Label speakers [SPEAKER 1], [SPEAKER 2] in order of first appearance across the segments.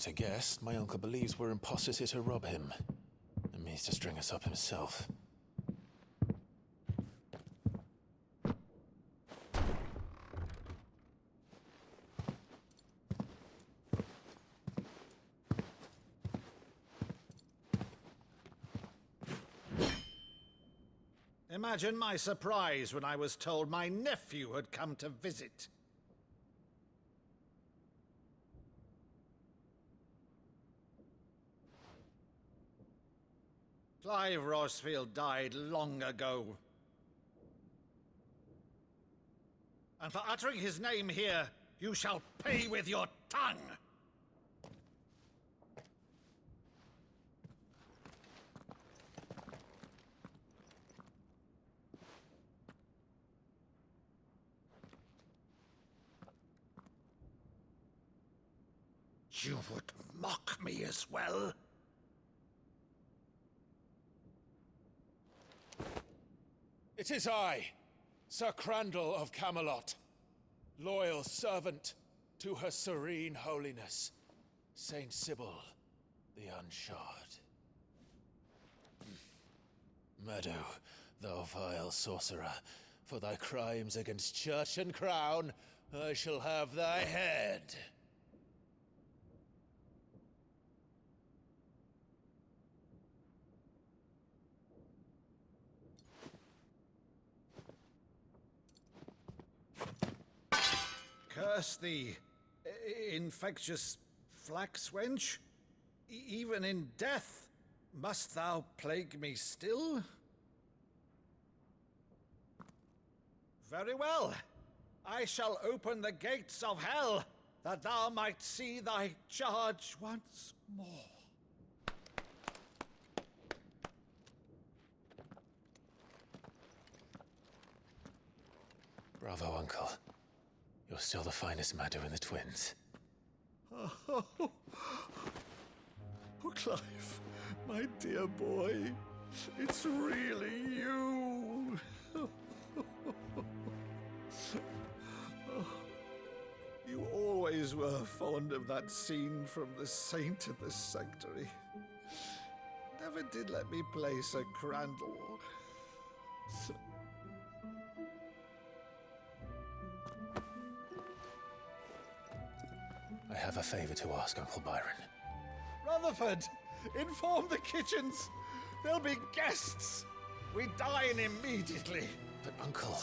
[SPEAKER 1] At a guess, my uncle believes we're imposters here to rob him, and means to string us up himself.
[SPEAKER 2] Imagine my surprise when I was told my nephew had come to visit. Clive Rosefield died long ago. And for uttering his name here, you shall pay with your tongue! You would mock me as well?
[SPEAKER 1] It is I, Sir Crandall of Camelot, loyal servant to Her Serene Holiness, Saint Sybil the Unshod. Meadow, thou vile sorcerer, for thy crimes against church and crown, I shall have thy head.
[SPEAKER 2] Curse thee, infectious flax wench. Even in death, must thou plague me still? Very well. I shall open the gates of hell, that thou might see thy charge once more.
[SPEAKER 1] Bravo, Uncle. You're still the finest Maddu in the twins.
[SPEAKER 2] Oh, Clive, my dear boy, it's really you. You always were fond of that scene from The Saint in the Sanctuary. Never did let me play Sir Crandall.
[SPEAKER 1] I have a favor to ask, Uncle Byron.
[SPEAKER 2] Rutherford, inform the kitchens. There'll be guests. We dine immediately.
[SPEAKER 1] But, Uncle...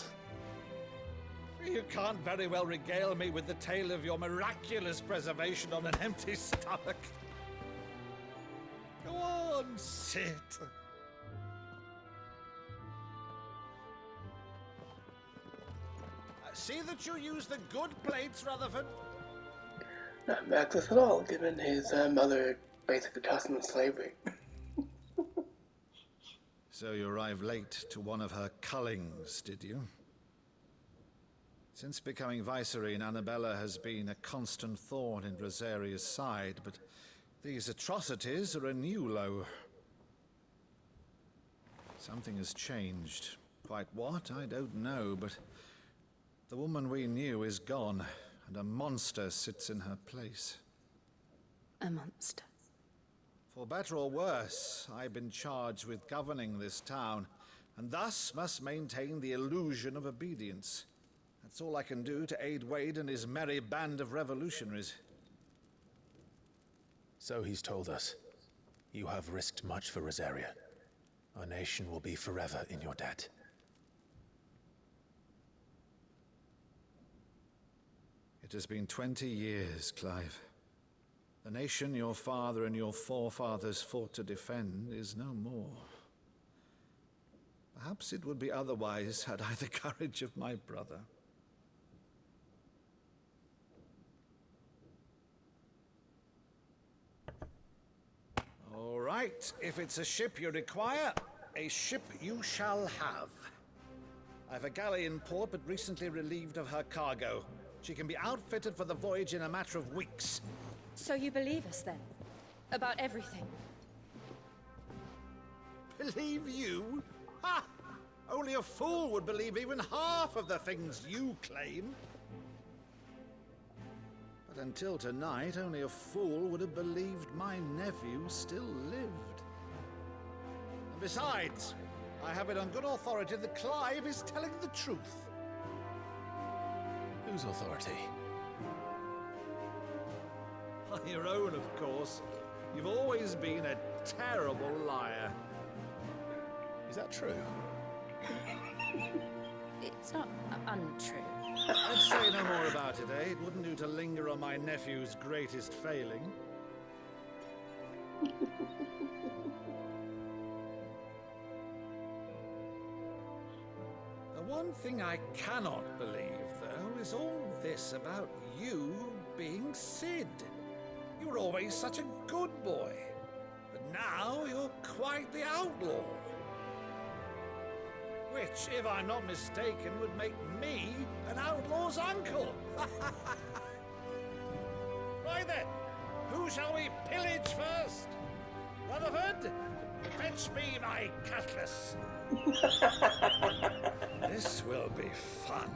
[SPEAKER 2] You can't very well regale me with the tale of your miraculous preservation on an empty stomach. Go on, sit. See that you use the good plates, Rutherford.
[SPEAKER 3] Not Maximus at all, given his mother basically tossed him in slavery.
[SPEAKER 2] So you arrived late to one of her cullings, did you? Since becoming Vicereine, Annabella has been a constant thorn in Rosaria's side, but these atrocities are a new low. Something has changed. Quite what, I don't know, but the woman we knew is gone, and a monster sits in her place.
[SPEAKER 4] A monster?
[SPEAKER 2] For better or worse, I've been charged with governing this town, and thus must maintain the illusion of obedience. That's all I can do to aid Wade and his merry band of revolutionaries.
[SPEAKER 1] So he's told us. You have risked much for Rosaria. Our nation will be forever in your debt.
[SPEAKER 2] It has been 20 years, Clive. The nation your father and your forefathers fought to defend is no more. Perhaps it would be otherwise had I the courage of my brother. All right, if it's a ship you require, a ship you shall have. I've a galley in port, but recently relieved of her cargo. She can be outfitted for the voyage in a matter of weeks.
[SPEAKER 4] So you believe us, then? About everything?
[SPEAKER 2] Believe you? Ha! Only a fool would believe even half of the things you claim. But until tonight, only a fool would have believed my nephew still lived. And besides, I have it on good authority that Clive is telling the truth.
[SPEAKER 1] Whose authority?
[SPEAKER 2] On your own, of course. You've always been a terrible liar.
[SPEAKER 1] Is that true?
[SPEAKER 4] It's not untrue.
[SPEAKER 2] Let's say no more about it, eh? It wouldn't do to linger on my nephew's greatest failing. The one thing I cannot believe, though, is all this about you being Sid. You were always such a good boy, but now you're quite the outlaw. Which, if I'm not mistaken, would make me an outlaw's uncle. Right then, who shall we pillage first? Rutherford, fetch me my cutlass. This will be fun.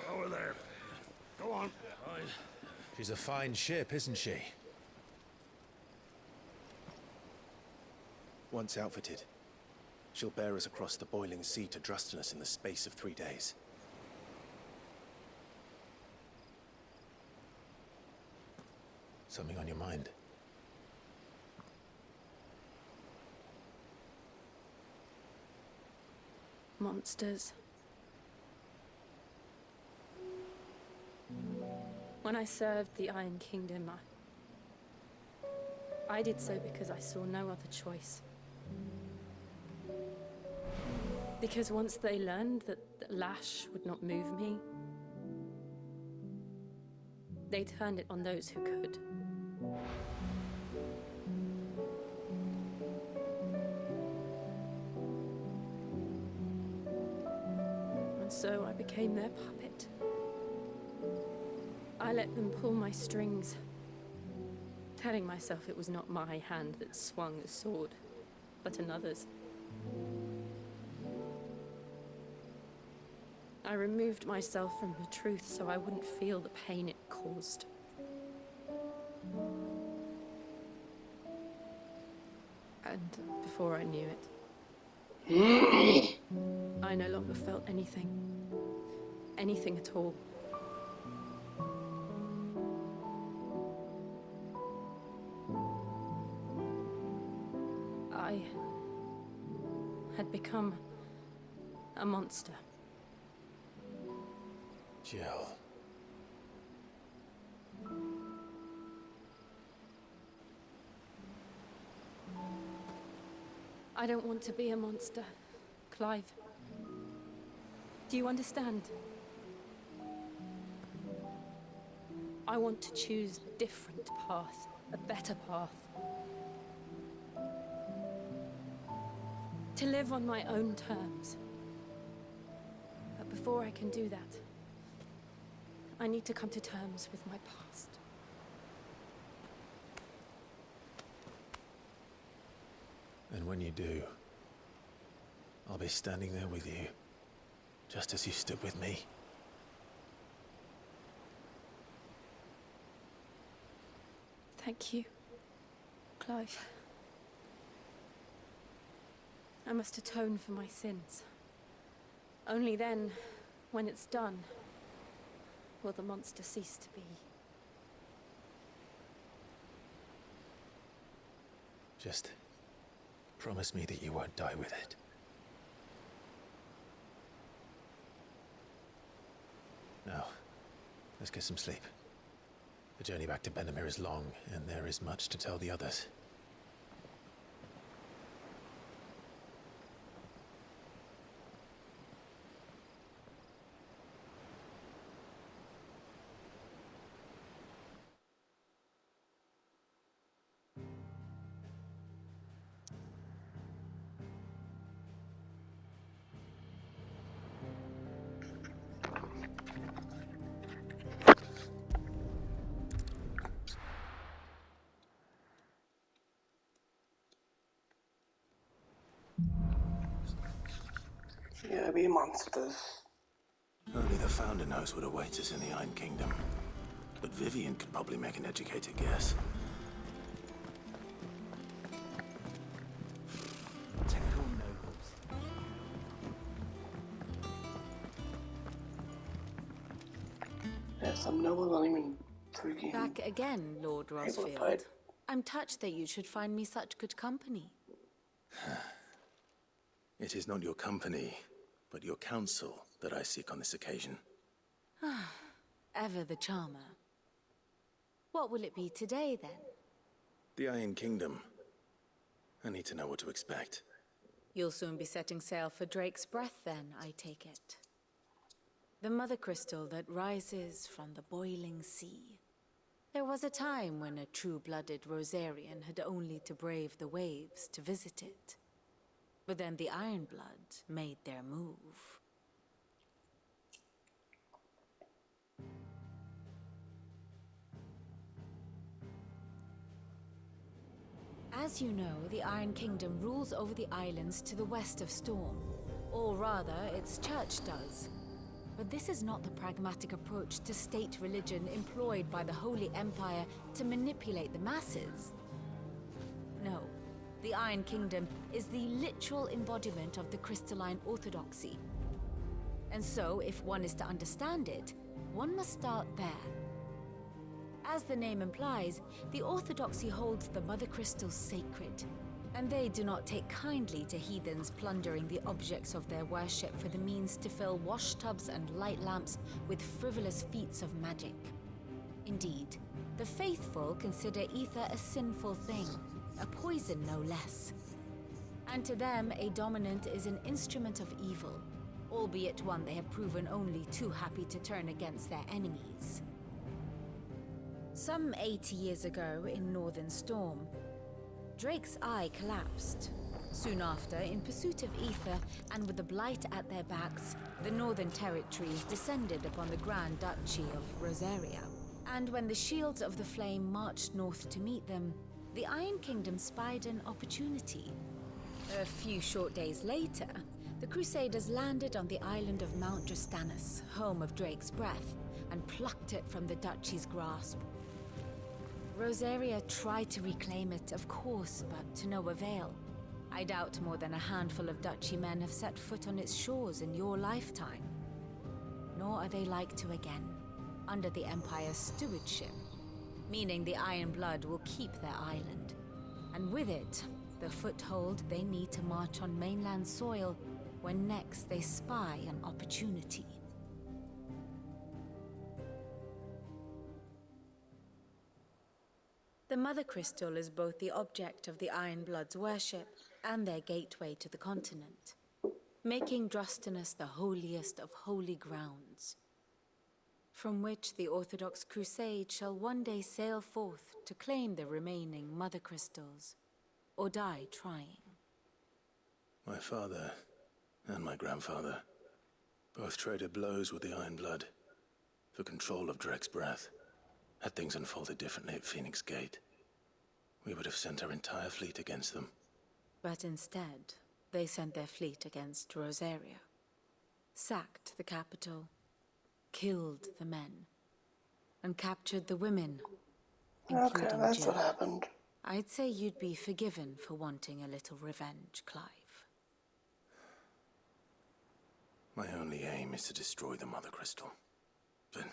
[SPEAKER 5] Over there. Go on.
[SPEAKER 1] She's a fine ship, isn't she?
[SPEAKER 6] Once outfitted, she'll bear us across the boiling sea to Drustinus in the space of 3 days.
[SPEAKER 1] Something on your mind?
[SPEAKER 4] Monsters. When I served the Iron Kingdom, I did so because I saw no other choice. Because once they learned that Lash would not move me, they turned it on those who could. And so I became their puppet. I let them pull my strings, telling myself it was not my hand that swung the sword, but another's. I removed myself from the truth so I wouldn't feel the pain it caused. And before I knew it, I no longer felt anything. Anything at all. I had become a monster.
[SPEAKER 1] Jill.
[SPEAKER 4] I don't want to be a monster, Clive. Do you understand? I want to choose a different path, a better path. To live on my own terms. But before I can do that, I need to come to terms with my past.
[SPEAKER 1] And when you do, I'll be standing there with you, just as you stood with me.
[SPEAKER 4] Thank you, Clive. I must atone for my sins. Only then, when it's done, will the monster cease to be.
[SPEAKER 1] Just promise me that you won't die with it. Now, let's get some sleep. The journey back to Benamir is long, and there is much to tell the others.
[SPEAKER 3] There be monsters.
[SPEAKER 6] Only the Founder knows what awaits us in the Iron Kingdom. But Vivian could probably make an educated guess.
[SPEAKER 7] Typical nobles.
[SPEAKER 3] There's some nobles not even freaking
[SPEAKER 8] Back again, Lord
[SPEAKER 3] able to
[SPEAKER 8] Rosfield.
[SPEAKER 3] fight.
[SPEAKER 8] I'm touched that you should find me such good company.
[SPEAKER 6] It is not your company, but your counsel that I seek on this occasion.
[SPEAKER 8] Ever the charmer. What will it be today, then?
[SPEAKER 6] The Iron Kingdom. I need to know what to expect.
[SPEAKER 8] You'll soon be setting sail for Drake's Breath, then, I take it. The mother crystal that rises from the boiling sea. There was a time when a true-blooded Rosarian had only to brave the waves to visit it. But then the Ironblood made their move. As you know, the Iron Kingdom rules over the islands to the west of Storm. Or rather, its church does. But this is not the pragmatic approach to state religion employed by the Holy Empire to manipulate the masses. No, the Iron Kingdom is the literal embodiment of the crystalline orthodoxy. And so, if one is to understand it, one must start there. As the name implies, the orthodoxy holds the mother crystals sacred, and they do not take kindly to heathens plundering the objects of their worship for the means to fill washtubs and light lamps with frivolous feats of magic. Indeed, the faithful consider ether a sinful thing, a poison no less. And to them, a dominant is an instrument of evil, albeit one they have proven only too happy to turn against their enemies. Some 80 years ago, in Northern Storm, Drake's eye collapsed. Soon after, in pursuit of ether, and with the Blight at their backs, the Northern Territories descended upon the Grand Duchy of Rosaria. And when the Shields of the Flame marched north to meet them, the Iron Kingdom spied an opportunity. A few short days later, the Crusaders landed on the island of Mount Justanus, home of Drake's Breath, and plucked it from the Duchy's grasp. Rosaria tried to reclaim it, of course, but to no avail. I doubt more than a handful of Duchy men have set foot on its shores in your lifetime. Nor are they like to again, under the Empire's stewardship, meaning the Iron Blood will keep their island. And with it, the foothold they need to march on mainland soil when next they spy an opportunity. The Mother Crystal is both the object of the Iron Blood's worship and their gateway to the continent, making Drustinus the holiest of holy grounds, from which the Orthodox Crusade shall one day sail forth to claim the remaining Mother Crystals, or die trying.
[SPEAKER 6] My father and my grandfather both traded blows with the Iron Blood for control of Drake's Breath. Had things unfolded differently at Phoenix Gate, we would have sent our entire fleet against them.
[SPEAKER 8] But instead, they sent their fleet against Rosaria, sacked the capital, killed the men, and captured the women, including
[SPEAKER 3] Okay, that's
[SPEAKER 8] Jill.
[SPEAKER 3] what happened.
[SPEAKER 8] I'd say you'd be forgiven for wanting a little revenge, Clive.
[SPEAKER 6] My only aim is to destroy the Mother Crystal. But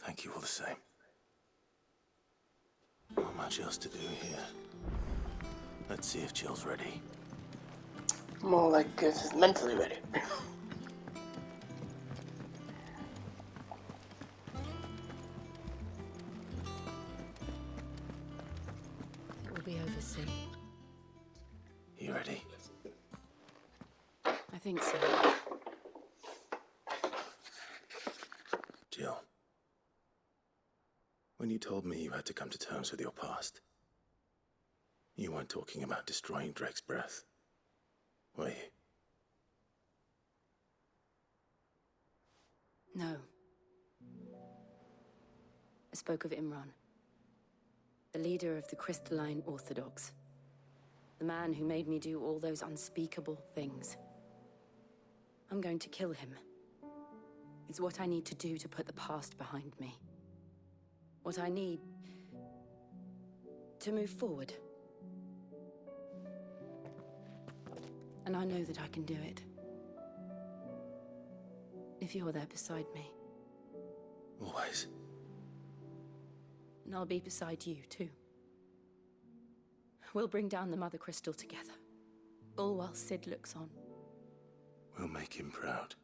[SPEAKER 6] thank you all the same. Not much else to do here. Let's see if Jill's ready.
[SPEAKER 3] More like she's mentally ready.
[SPEAKER 8] It will be over soon.
[SPEAKER 6] You ready?
[SPEAKER 8] I think so.
[SPEAKER 6] Jill. When you told me you had to come to terms with your past, you weren't talking about destroying Drake's Breath, were you?
[SPEAKER 9] No. I spoke of Imran, the leader of the Crystalline Orthodox. The man who made me do all those unspeakable things. I'm going to kill him. It's what I need to do to put the past behind me. What I need to move forward. And I know that I can do it. If you're there beside me.
[SPEAKER 6] Always.
[SPEAKER 9] And I'll be beside you, too. We'll bring down the Mother Crystal together. All while Sid looks on.
[SPEAKER 6] We'll make him proud.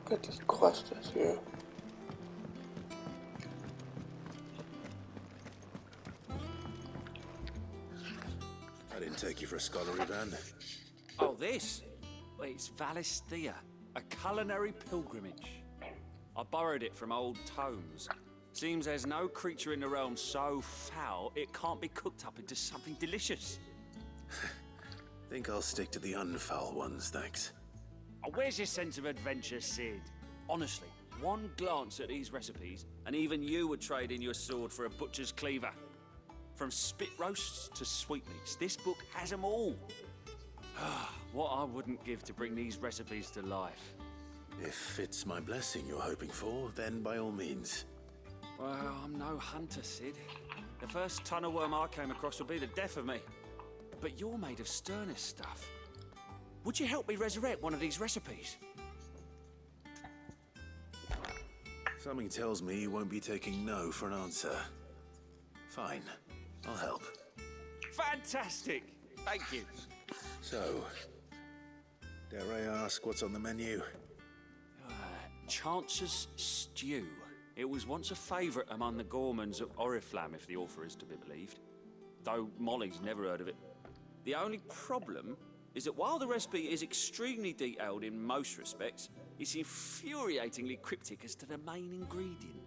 [SPEAKER 3] Get this quest here.
[SPEAKER 6] I didn't take you for a scholarly band.
[SPEAKER 7] Oh, this? Well, it's Valisthea, a culinary pilgrimage. I borrowed it from old tomes. Seems there's no creature in the realm so foul it can't be cooked up into something delicious.
[SPEAKER 6] Think I'll stick to the unfoul ones, thanks.
[SPEAKER 7] Oh, where's your sense of adventure, Sid? Honestly, one glance at these recipes, and even you would trade in your sword for a butcher's cleaver. From spit roasts to sweetmeats, this book has them all. What I wouldn't give to bring these recipes to life.
[SPEAKER 6] If it's my blessing you're hoping for, then by all means.
[SPEAKER 7] Well, I'm no hunter, Sid. The first tunnel worm I came across would be the death of me. But you're made of sterner stuff. Would you help me resurrect one of these recipes?
[SPEAKER 6] Something tells me you won't be taking no for an answer. Fine, I'll help.
[SPEAKER 7] Fantastic! Thank you.
[SPEAKER 6] So, dare I ask what's on the menu?
[SPEAKER 7] Chance's Stew. It was once a favourite among the gourmands of Oriflamme, if the author is to be believed. Though Molly's never heard of it. The only problem is that while the recipe is extremely detailed in most respects, it's infuriatingly cryptic as to the main ingredient.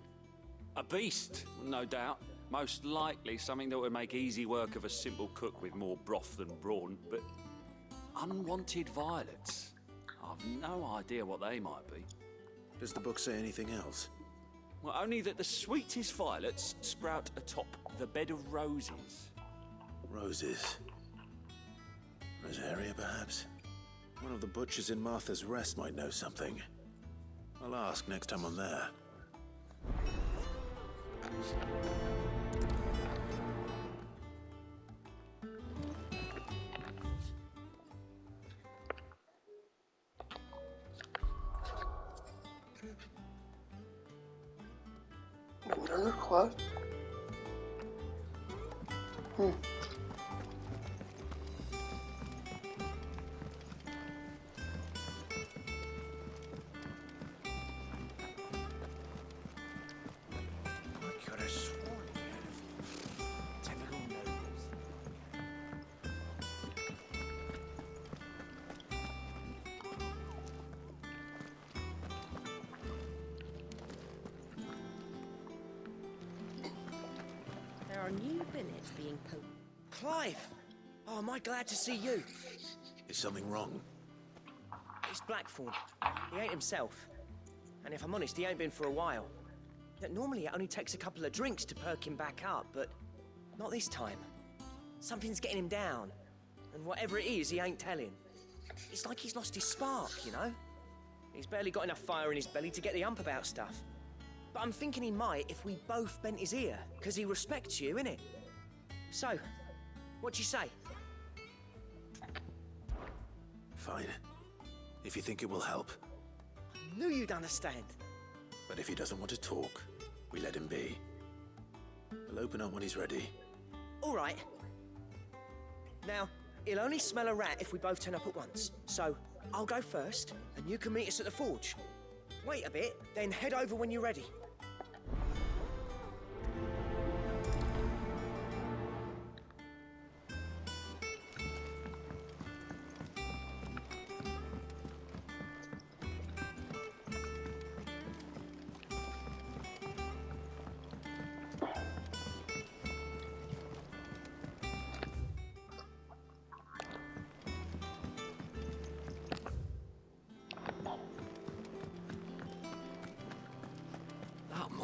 [SPEAKER 7] A beast, no doubt. Most likely something that would make easy work of a simple cook with more broth than brawn, but unwanted violets. I've no idea what they might be.
[SPEAKER 6] Does the book say anything else?
[SPEAKER 7] Well, only that the sweetest violets sprout atop the bed of roses.
[SPEAKER 6] Roses. Rosaria, perhaps? One of the butchers in Martha's Rest might know something. I'll ask next time I'm there.
[SPEAKER 3] Another quest?
[SPEAKER 7] I could have sworn we had a few typical nobles.
[SPEAKER 10] There are new billets being poked. Clive! Oh, am I glad to see you?
[SPEAKER 6] Is something wrong?
[SPEAKER 10] It's Blackthorn. He ain't himself. And if I'm honest, he ain't been for a while. That normally it only takes a couple of drinks to perk him back up, but not this time. Something's getting him down. And whatever it is, he ain't telling. It's like he's lost his spark, you know? He's barely got enough fire in his belly to get the ump about stuff. But I'm thinking he might if we both bent his ear, because he respects you, innit? So, what do you say?
[SPEAKER 6] Fine. If you think it will help.
[SPEAKER 10] I knew you'd understand.
[SPEAKER 6] But if he doesn't want to talk, we let him be. We'll open up when he's ready.
[SPEAKER 10] All right. Now, he'll only smell a rat if we both turn up at once. So, I'll go first, and you can meet us at the forge. Wait a bit, then head over when you're ready.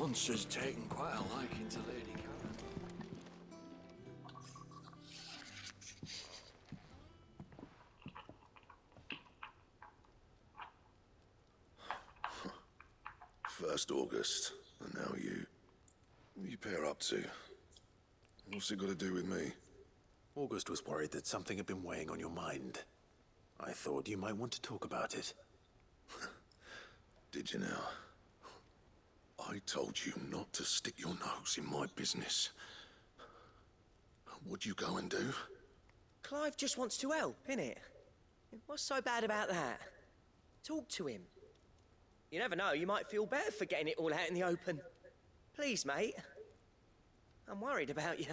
[SPEAKER 5] monster's taken quite a liking to Lady Karen.
[SPEAKER 11] First August, and now you. What are you pair up to? What's it got to do with me?
[SPEAKER 6] August was worried that something had been weighing on your mind. I thought you might want to talk about it.
[SPEAKER 11] Did you now? I told you not to stick your nose in my business. What'd you go and do?
[SPEAKER 10] Clive just wants to help, innit? What's so bad about that? Talk to him. You never know, you might feel better for getting it all out in the open. Please, mate. I'm worried about you.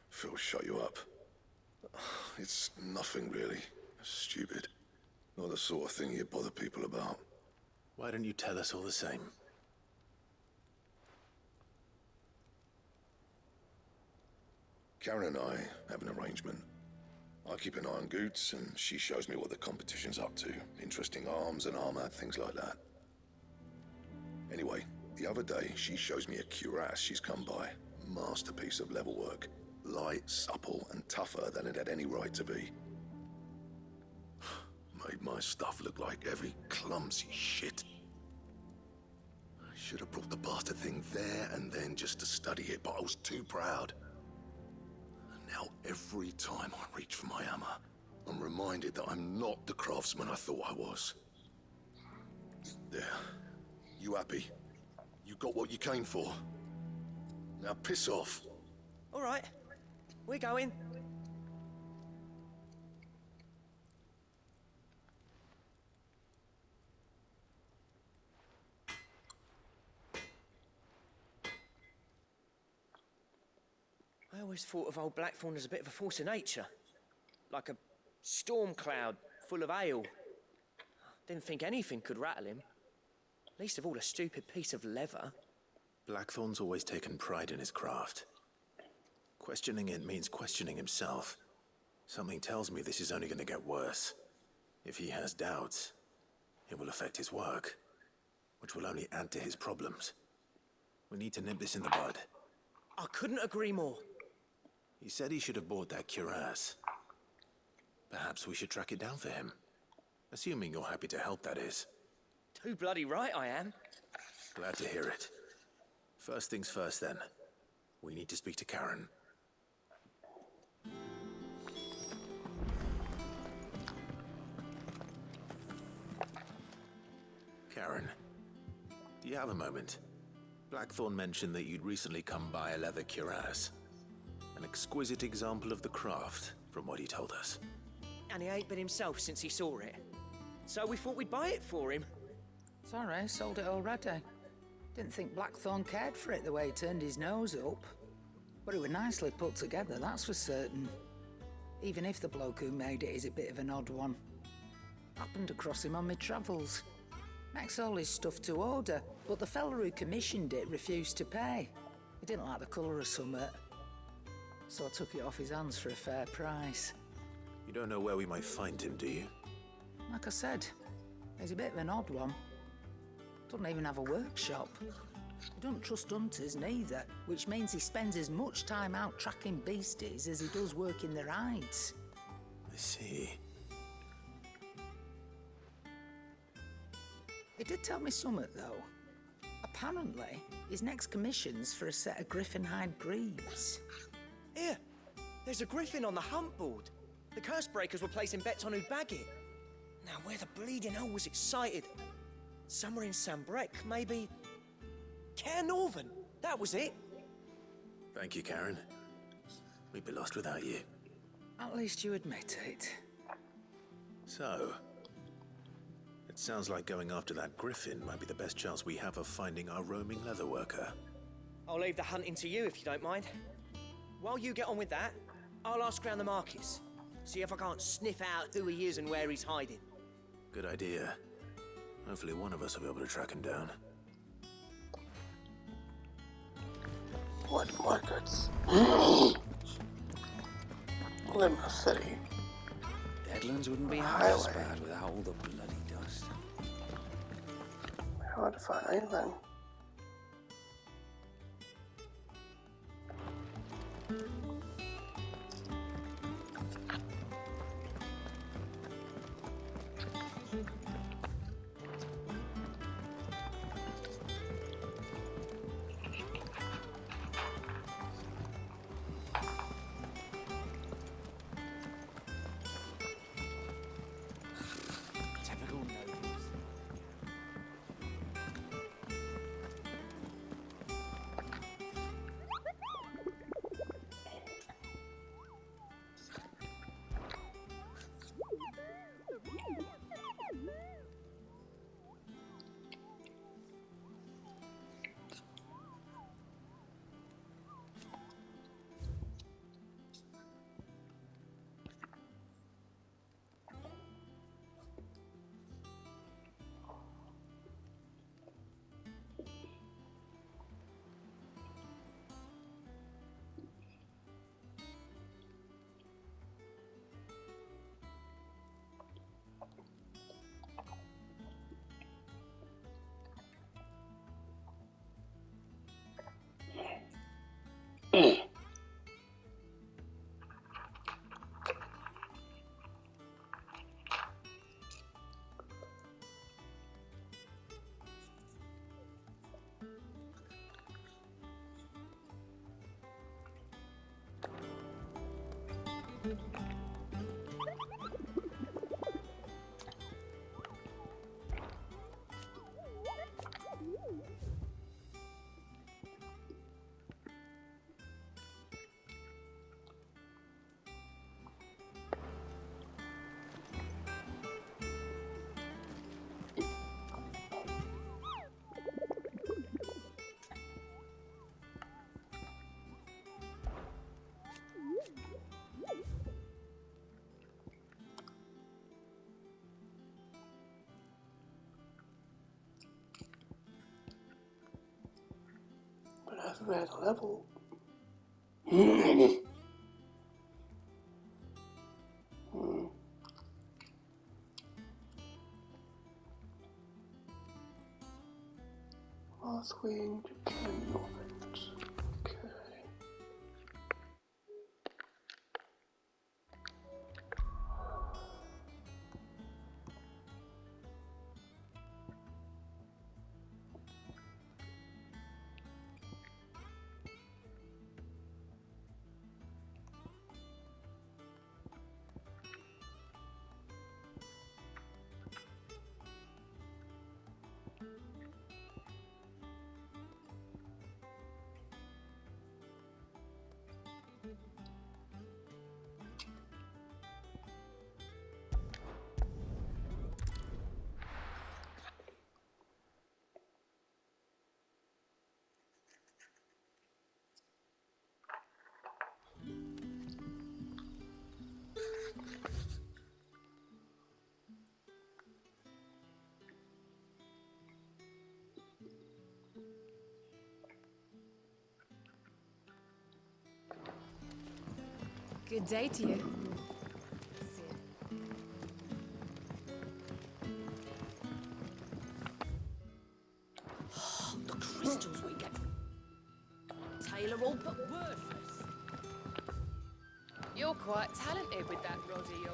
[SPEAKER 11] Phil shut you up. It's nothing really. Stupid. Not the sort of thing you bother people about.
[SPEAKER 6] Why don't you tell us all the same?
[SPEAKER 11] Karen and I have an arrangement. I keep an eye on Goots, and she shows me what the competition's up to. Interesting arms and armor, things like that. Anyway, the other day, she shows me a cuirass she's come by. Masterpiece of level work. Light, supple, and tougher than it had any right to be. Made my stuff look like heavy, clumsy shit. I should have brought the bastard thing there and then just to study it, but I was too proud. And now every time I reach for my hammer, I'm reminded that I'm not the craftsman I thought I was. There. You happy? You got what you came for? Now piss off.
[SPEAKER 10] All right. We're going. I always thought of old Blackthorn as a bit of a force of nature. Like a storm cloud full of hail. Didn't think anything could rattle him. Least of all a stupid piece of leather.
[SPEAKER 6] Blackthorn's always taken pride in his craft. Questioning it means questioning himself. Something tells me this is only going to get worse. If he has doubts, it will affect his work, which will only add to his problems. We need to nip this in the bud.
[SPEAKER 10] I couldn't agree more.
[SPEAKER 6] He said he should have bought that cuirass. Perhaps we should track it down for him. Assuming you're happy to help, that is.
[SPEAKER 10] Too bloody right I am.
[SPEAKER 6] Glad to hear it. First things first, then. We need to speak to Karen. Karen, do you have a moment? Blackthorn mentioned that you'd recently come by a leather cuirass. An exquisite example of the craft, from what he told us.
[SPEAKER 10] And he ain't been himself since he saw it. So we thought we'd buy it for him.
[SPEAKER 12] Sorry, sold it already. Didn't think Blackthorn cared for it the way he turned his nose up. But it was nicely put together, that's for certain. Even if the bloke who made it is a bit of an odd one. Happened across him on my travels. Makes all his stuff to order, but the fella who commissioned it refused to pay. He didn't like the colour of summit. So I took it off his hands for a fair price.
[SPEAKER 6] You don't know where we might find him, do you?
[SPEAKER 12] Like I said, he's a bit of an odd one. Doesn't even have a workshop. He doesn't trust hunters neither, which means he spends as much time out tracking beasties as he does working their hides.
[SPEAKER 6] I see.
[SPEAKER 12] He did tell me something, though. Apparently, his next commission's for a set of griffin hide greaves.
[SPEAKER 10] Here, there's a griffin on the hunt board. The curse breakers were placing bets on who'd bag it. Now, where the bleeding hell was it sighted? Somewhere in Sambrec, maybe... Care Northern, that was it.
[SPEAKER 6] Thank you, Karen. We'd be lost without you.
[SPEAKER 12] At least you admit it.
[SPEAKER 6] So, it sounds like going after that griffin might be the best chance we have of finding our roaming leatherworker.
[SPEAKER 10] I'll leave the hunting to you if you don't mind. While you get on with that, I'll ask around the markets. See if I can't sniff out who he is and where he's hiding.
[SPEAKER 6] Good idea. Hopefully one of us will be able to track him down.
[SPEAKER 3] What markets? Limbo City.
[SPEAKER 7] Deadlands wouldn't be half as bad without all the bloody dust.
[SPEAKER 3] Hard to find anything.
[SPEAKER 7] Typical nobles.
[SPEAKER 3] But as we had a level. Last wing to Ken Orbit. Okay.
[SPEAKER 8] Good day to you.
[SPEAKER 9] The crystals we get. Taylor all but worthless.
[SPEAKER 13] You're quite talented with that rod of yours.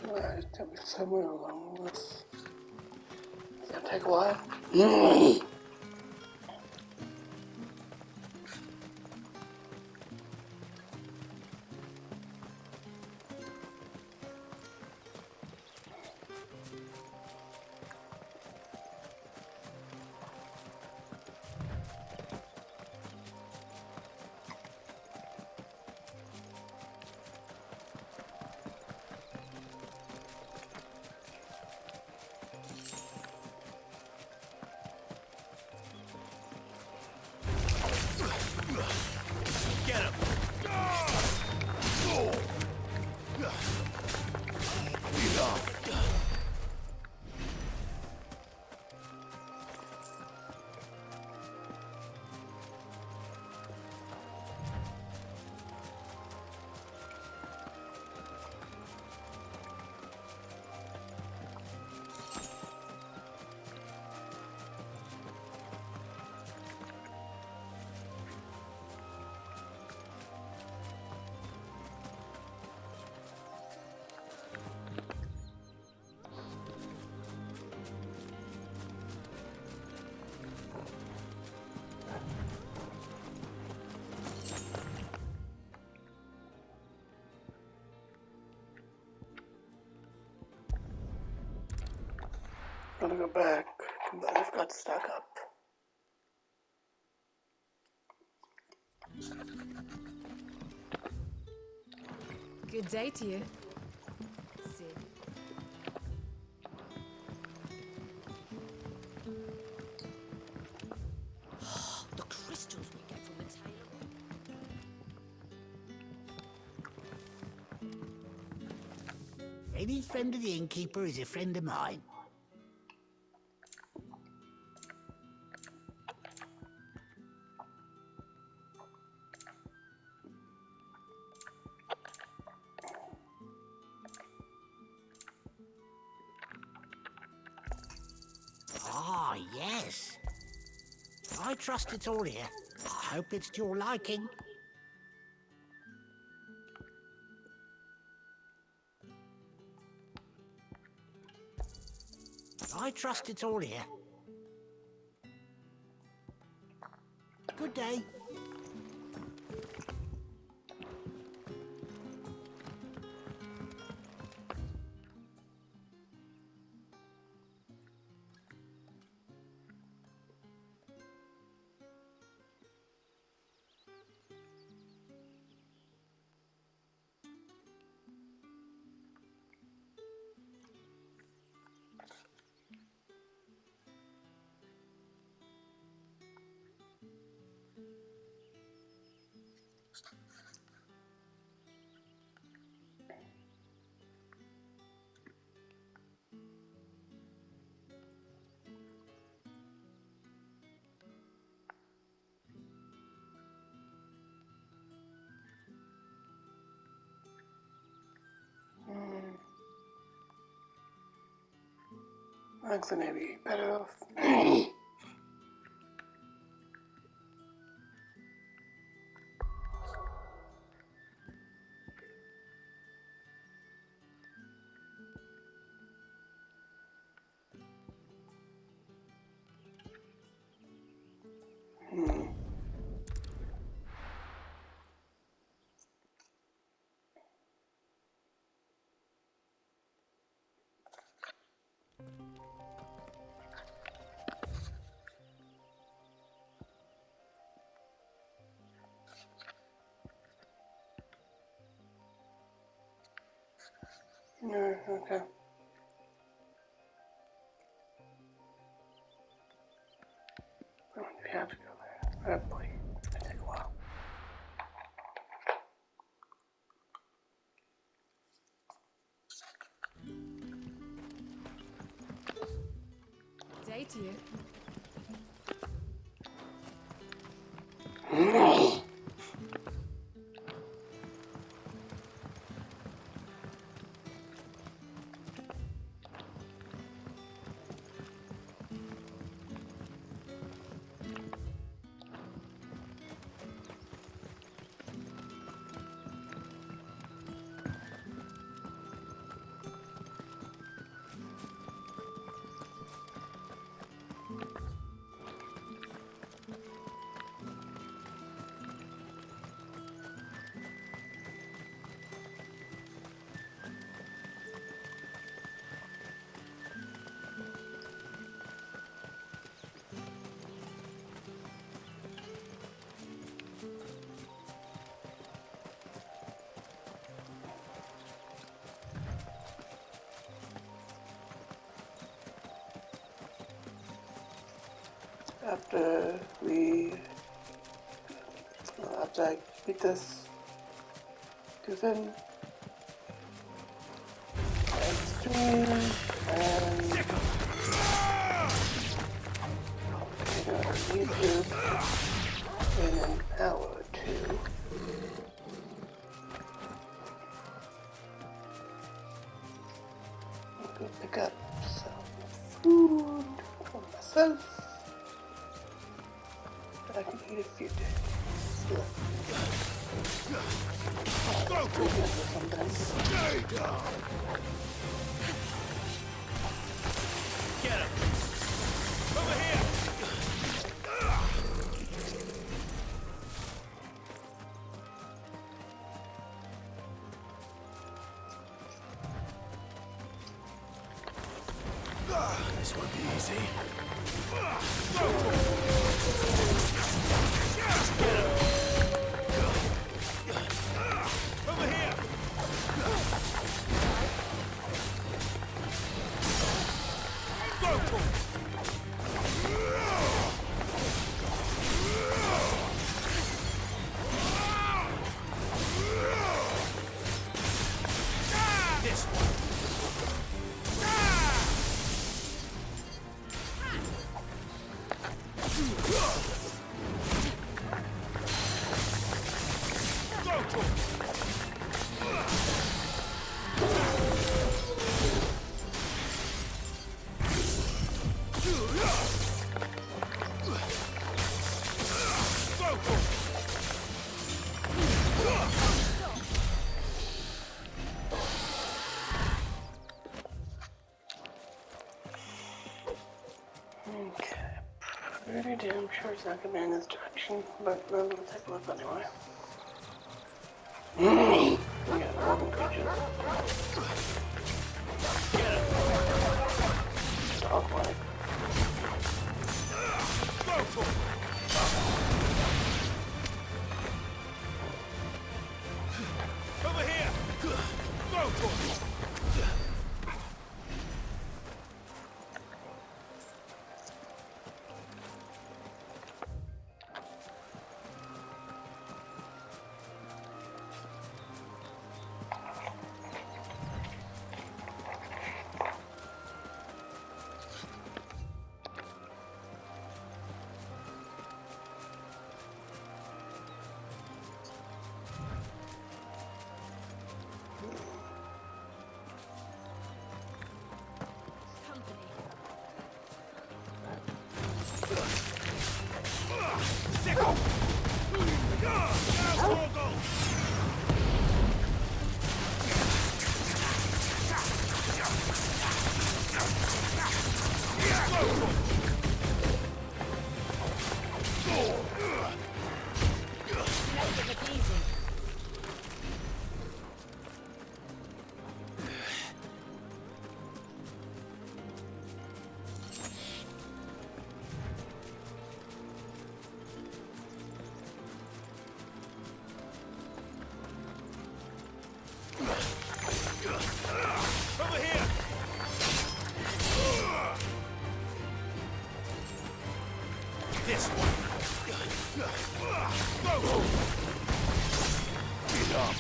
[SPEAKER 3] Alright, it's gonna be somewhere along this. It's gonna take a while. gonna go back, but I forgot to stock up.
[SPEAKER 8] Good day to you, Sid.
[SPEAKER 9] The crystals we get from the tailor.
[SPEAKER 14] Any friend of the innkeeper is a friend of mine. Ah, yes. I trust it's all here. I hope it's to your liking. I trust it's all here. Good day.
[SPEAKER 3] Actually, maybe better off. No, okay. Oh, we have to go there. Oh boy, it'll take a while.
[SPEAKER 8] Day to you.
[SPEAKER 3] After I beat this, because then I stream and YouTube in an hour or two. I'll go pick up some food for myself that I can eat a few days.
[SPEAKER 1] Get him! Over here!
[SPEAKER 6] This won't be easy.
[SPEAKER 1] Over here! Go! This one.
[SPEAKER 3] Pretty damn sure it's not gonna be in this direction, but we'll take a look anyway. We got a golden creature. Dog-like.
[SPEAKER 1] Over here! Go for it! Over here! This one. Go! Get up.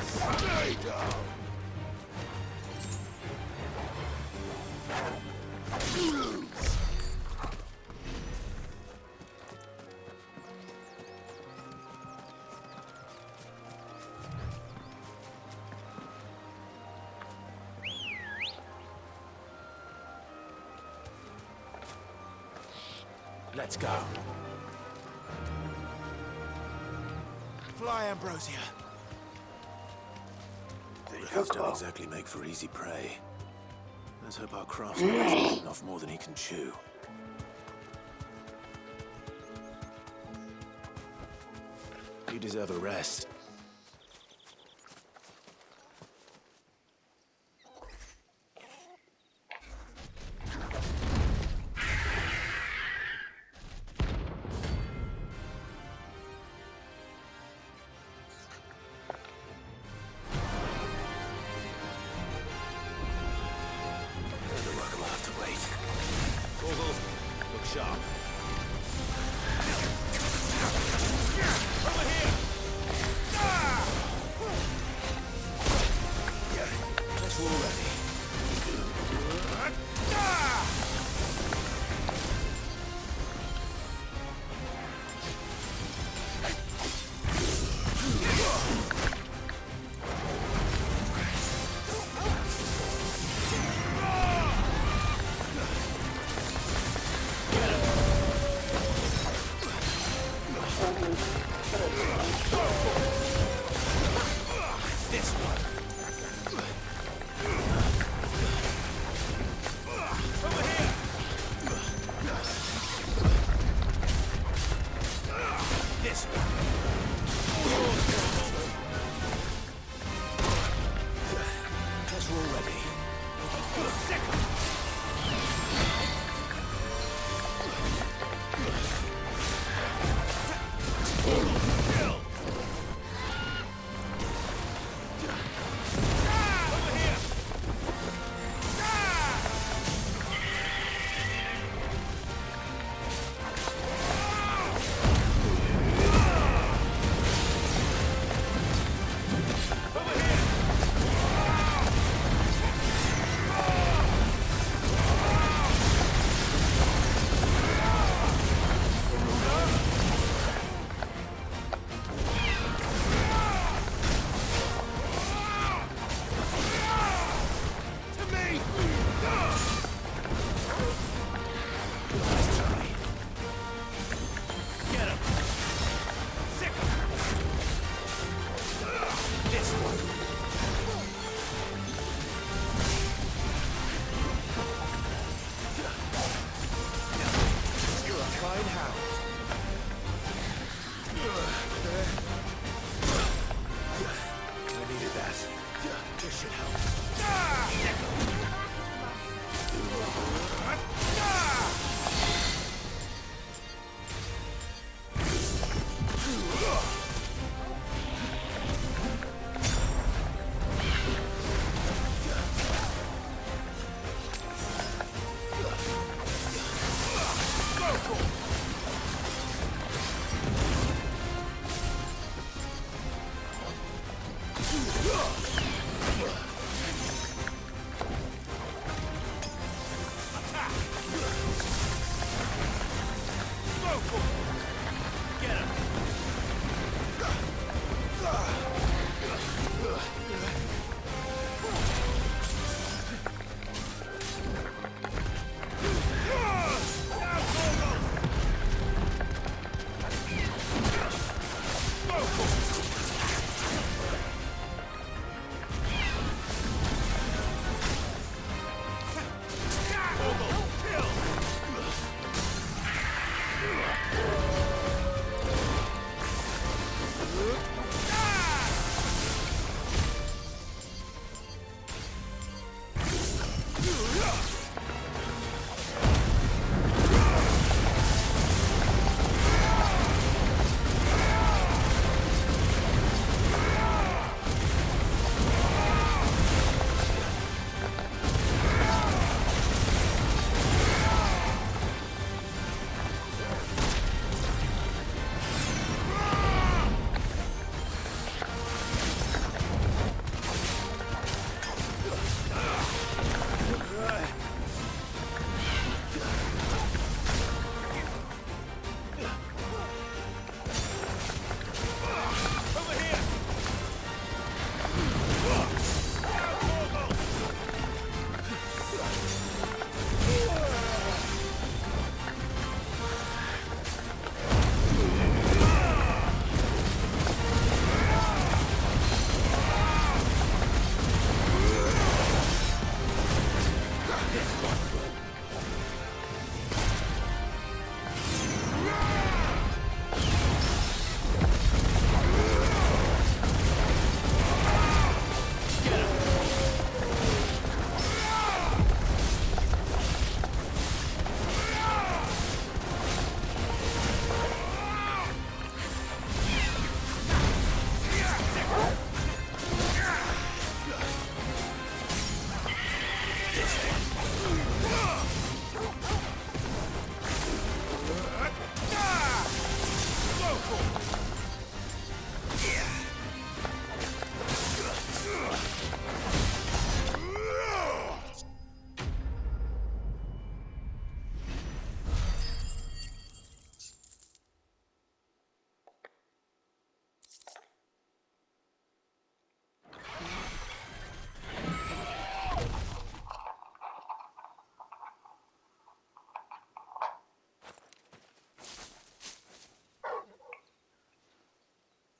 [SPEAKER 1] Stay down.
[SPEAKER 6] Let's go.
[SPEAKER 1] Fly, Ambrosia.
[SPEAKER 6] Rookies don't exactly make for easy prey. Let's hope our craftsman hasn't eaten off more than he can chew. You deserve a rest.
[SPEAKER 1] Look sharp.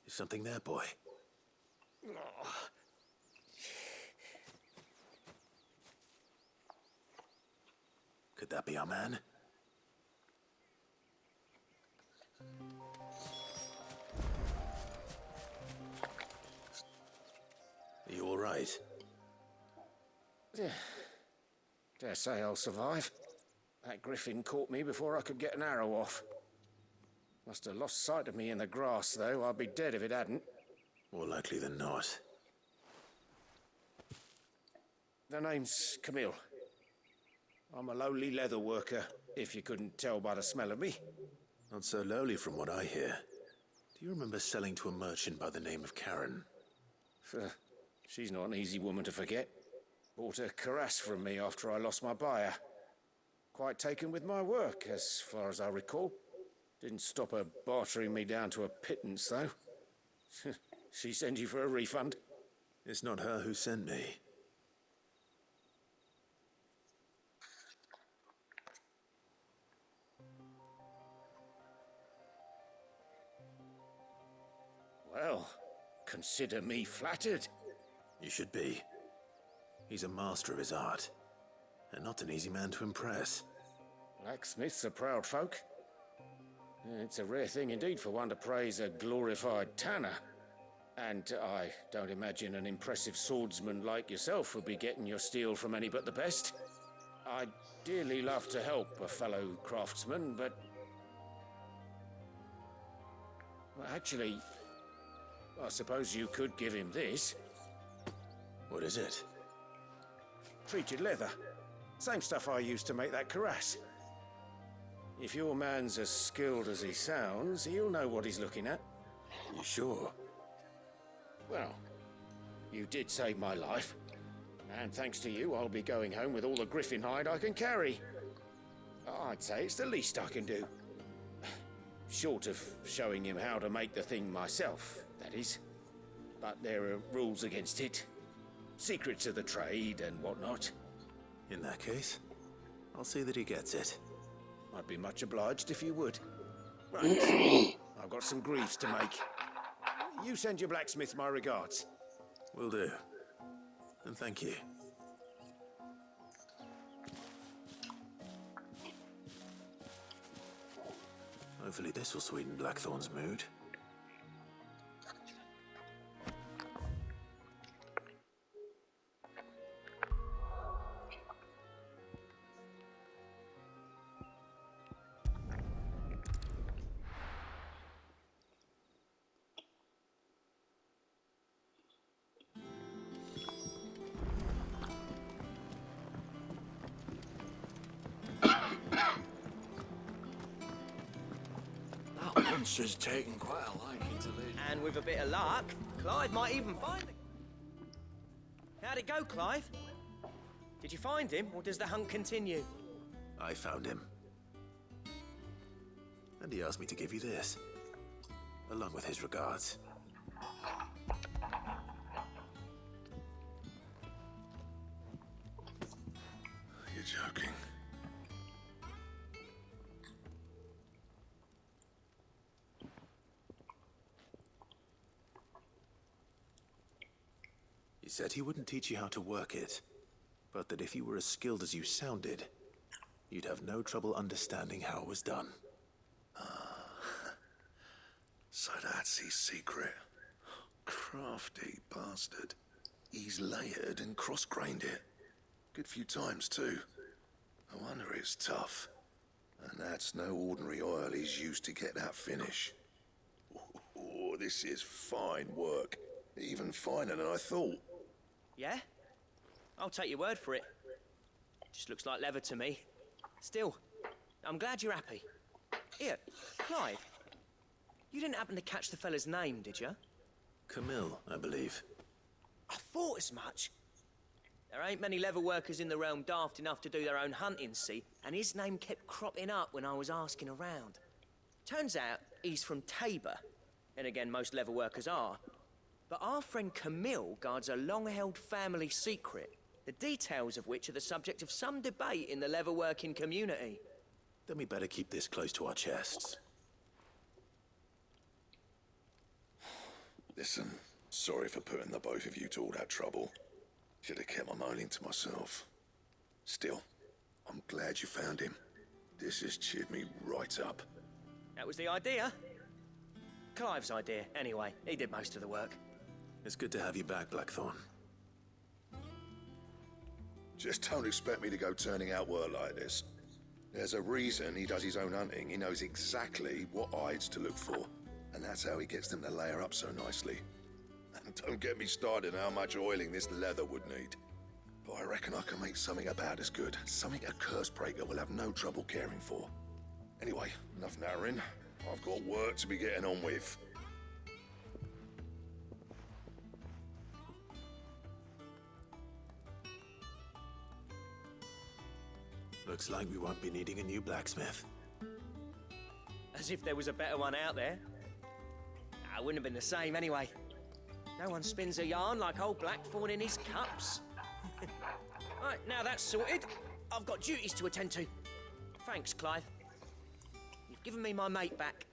[SPEAKER 6] Something there, boy. Could that be our man? Are you all right?
[SPEAKER 15] Dare say I'll survive. That griffin caught me before I could get an arrow off. Must have lost sight of me in the grass, though. I'd be dead if it hadn't.
[SPEAKER 6] More likely than not.
[SPEAKER 15] The name's Camille. I'm a lowly leather worker, if you couldn't tell by the smell of me.
[SPEAKER 6] Not so lowly from what I hear. Do you remember selling to a merchant by the name of Karen?
[SPEAKER 15] She's not an easy woman to forget. Bought a cuirass from me after I lost my buyer. Quite taken with my work, as far as I recall. Didn't stop her bartering me down to a pittance, though. She sent you for a refund?
[SPEAKER 6] It's not her who sent me.
[SPEAKER 15] Well, consider me flattered.
[SPEAKER 6] You should be. He's a master of his art, and not an easy man to impress.
[SPEAKER 15] Blacksmiths are proud folk. It's a rare thing indeed for one to praise a glorified tanner. And I don't imagine an impressive swordsman like yourself would be getting your steel from any but the best. I'd dearly love to help a fellow craftsman, but... well, actually, I suppose you could give him this.
[SPEAKER 6] What is it?
[SPEAKER 15] Treated leather. Same stuff I used to make that cuirass. If your man's as skilled as he sounds, he'll know what he's looking at.
[SPEAKER 6] You sure?
[SPEAKER 15] Well, you did save my life. And thanks to you, I'll be going home with all the griffin hide I can carry. I'd say it's the least I can do. Short of showing him how to make the thing myself, that is. But there are rules against it. Secrets of the trade and whatnot.
[SPEAKER 6] In that case, I'll see that he gets it.
[SPEAKER 15] I'd be much obliged if you would. Right, I've got some greaves to make. You send your blacksmith my regards.
[SPEAKER 6] Will do. And thank you. Hopefully this will sweeten Blackthorn's mood.
[SPEAKER 5] That monster's taken quite a liking to Lady.
[SPEAKER 10] And with a bit of luck, Clive might even find it. How'd it go, Clive? Did you find him, or does the hunt continue?
[SPEAKER 6] I found him. And he asked me to give you this, along with his regards.
[SPEAKER 11] You're joking.
[SPEAKER 6] He said he wouldn't teach you how to work it, but that if you were as skilled as you sounded, you'd have no trouble understanding how it was done.
[SPEAKER 11] So that's his secret. Crafty bastard. He's layered and cross-grained it. Good few times, too. No wonder it's tough. And that's no ordinary oil he's used to get that finish. Oh, this is fine work. Even finer than I thought.
[SPEAKER 10] Yeah? I'll take your word for it. Just looks like leather to me. Still, I'm glad you're happy. Here, Clive. You didn't happen to catch the fella's name, did you?
[SPEAKER 6] Camille, I believe.
[SPEAKER 10] I thought as much. There ain't many leather workers in the realm daft enough to do their own hunting, see? And his name kept cropping up when I was asking around. Turns out he's from Tabor. And again, most leather workers are. But our friend Camille guards a long-held family secret, the details of which are the subject of some debate in the leather-working community.
[SPEAKER 6] Then we better keep this close to our chests.
[SPEAKER 11] Listen, sorry for putting the both of you to all that trouble. Should have kept my moaning to myself. Still, I'm glad you found him. This has cheered me right up.
[SPEAKER 10] That was the idea. Clive's idea, anyway. He did most of the work.
[SPEAKER 6] It's good to have you back, Blackthorn.
[SPEAKER 11] Just don't expect me to go turning out work like this. There's a reason he does his own hunting. He knows exactly what hides to look for. And that's how he gets them to layer up so nicely. And don't get me started on how much oiling this leather would need. But I reckon I can make something about as good. Something a Cursebreaker will have no trouble caring for. Anyway, enough narrowing. I've got work to be getting on with.
[SPEAKER 6] Looks like we won't be needing a new blacksmith.
[SPEAKER 10] As if there was a better one out there. It wouldn't have been the same anyway. No one spins a yarn like old Blackthorn in his cups. Right, now that's sorted, I've got duties to attend to. Thanks, Clive. You've given me my mate back.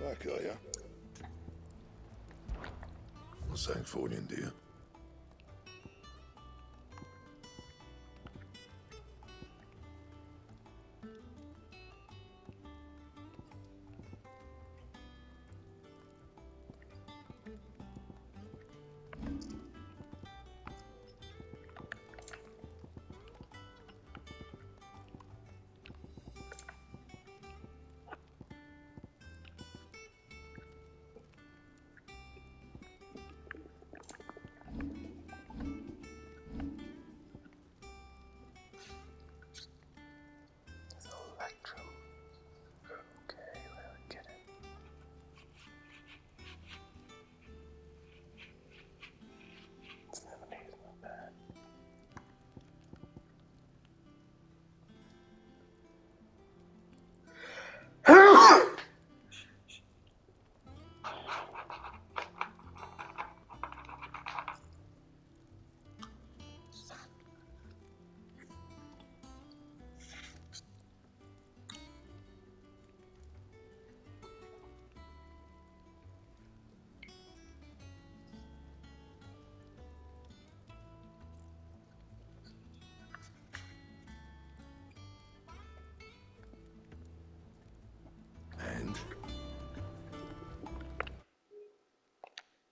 [SPEAKER 11] Back, are you? What's saying for you, dear?